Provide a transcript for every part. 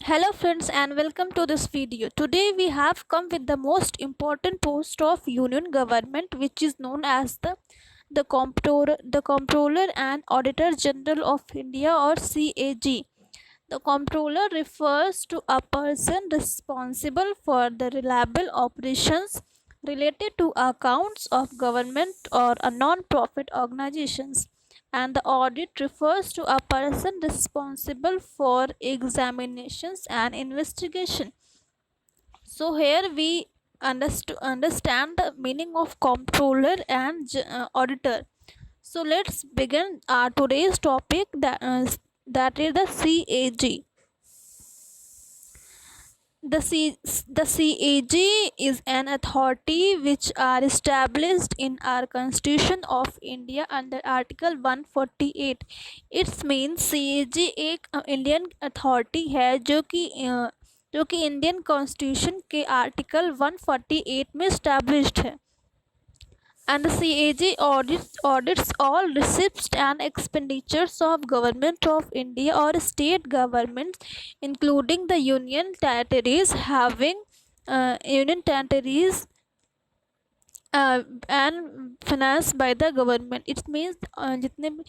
Hello friends and welcome to this video. Today we have come with the most important post of Union government, which is known as the Comptroller and Auditor General of India, or CAG. The Comptroller refers to a person responsible for the reliable operations related to accounts of government or a non-profit organizations, and the audit refers to a person responsible for examinations and investigation. So here we understand the meaning of comptroller and auditor. So let's begin our today's topic, that is the CAG. The CAG is an authority which are established in our Constitution of India under Article 148. It means CAG एक Indian authority है जो कि Indian constitution के article 148 में established है. And the CAG audits all receipts and expenditures of Government of India or state governments, including the union territories and financed by the government. It means जितने भी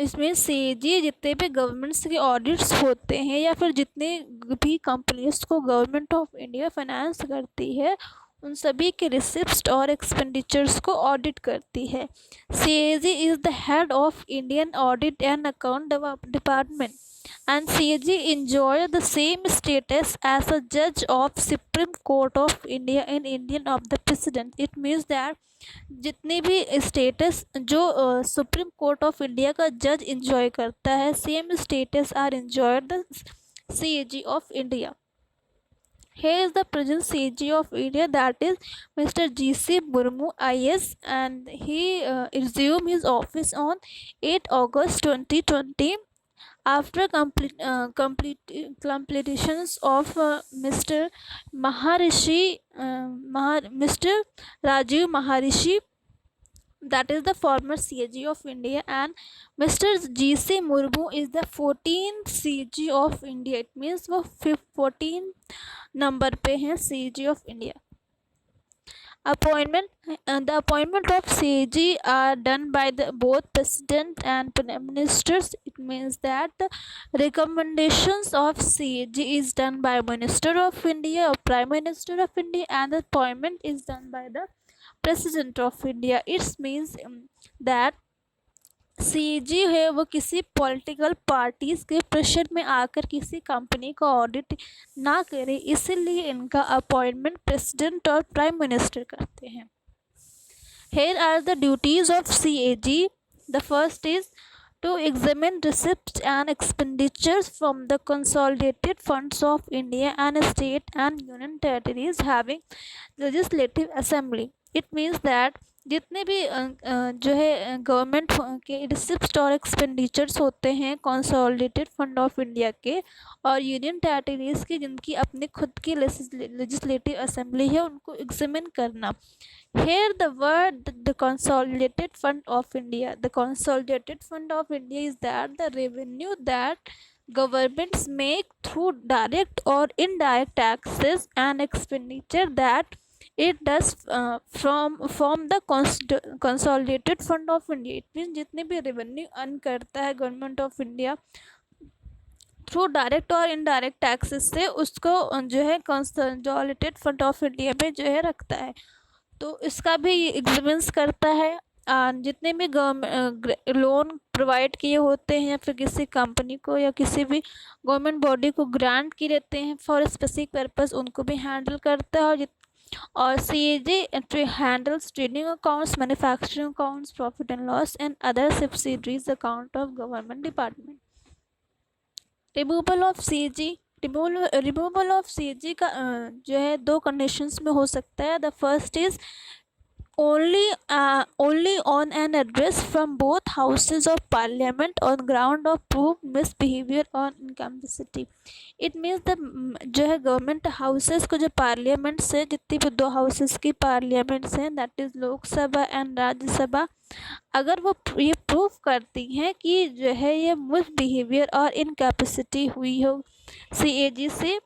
इसमें CAG जितने भी governments के audits होते हैं या फिर जितने भी कंपनीज को गवर्नमेंट ऑफ इंडिया फाइनेंस करती है, उन सभी के रिसिप्ट और एक्सपेंडिचर्स को ऑडिट करती है. CAG is the head of Indian audit and account department, and CAG enjoy the same status as a judge of Supreme Court of India in Indian of the President. It means that जितने भी status जो supreme court of India का जज enjoy करता है, same status are enjoyed the CAG of India. Here is the present CAG of India, that is Mr. G.C. Murmu IS, and he resumed his office on 8 August 2020 after completions of Mr. Rajiv Maharishi, that is the former CAG of India, and Mr. G.C. Murmu is the 14th CAG of India. It means वो 14 number पे हैं CAG of India. The appointment of CAG are done by both president and prime ministers. It means that the recommendations of CAG is done by Minister of India or Prime Minister of India, and the appointment is done by the President of India. It means that CAG है वो किसी political parties के pressure में आकर किसी company का audit ना करे, इसीलिए इनका अपॉइंटमेंट प्रेसिडेंट और प्राइम मिनिस्टर करते हैं. Here are the duties of CAG. The first is to examine receipts and expenditures from the consolidated funds of India and state and union territories having legislative assembly. It means that जितने भी जो है government के receipt और expenditures होते हैं consolidated fund of India के और यूनियन टेरिटरीज की, जिनकी अपनी खुद की लेजिस्लेटिव असेंबली है, उनको एग्जामिन करना. Here the word the consolidated fund of India. The consolidated fund of India is that the revenue that governments make through direct or indirect taxes and expenditure that it does from the consolidated fund of India. It means जितने भी revenue earn करता है government of India through direct और indirect taxes से, उसको जो है consolidated fund of India में जो है रखता है. तो इसका भी एग्जामिन्स करता है. जितने भी लोन प्रोवाइड किए होते हैं या फिर किसी कंपनी को या किसी भी गवर्नमेंट बॉडी को ग्रांट किए रहते हैं फॉर स्पेसिफिक पर्पस, उनको भी हैंडल करता है. और CAG handles trading accounts, manufacturing accounts, profit and loss and other subsidiaries account of government department. Removal of CAG का जो है दो कंडीशंस में हो सकता है. The first is only on an address from both houses of parliament on ground of proved misbehavior or incapacity. It means the जो है गवर्नमेंट हाउसेस को, जो पार्लियामेंट से जितनी भी दो हाउसेस की पार्लियामेंट्स हैं, that is Lok Sabha and Rajya Sabha, अगर वो ये प्रूव करती हैं कि जो है ये मिसबिहेवियर और इनकैपेसिटी हुई हो CAG से,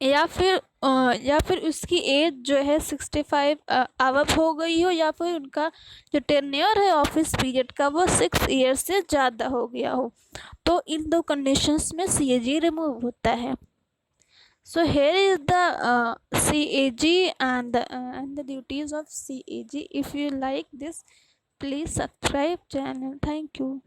या फिर उसकी एज जो है 65 अबव हो गई हो, या फिर उनका जो टेन्योर है ऑफिस पीरियड का वो 6 ईयर से ज़्यादा हो गया हो। तो इन दो कंडीशंस में CAG रिमूव होता है। So here is the CAG and the duties of CAG. If you like this, please subscribe channel. Thank you.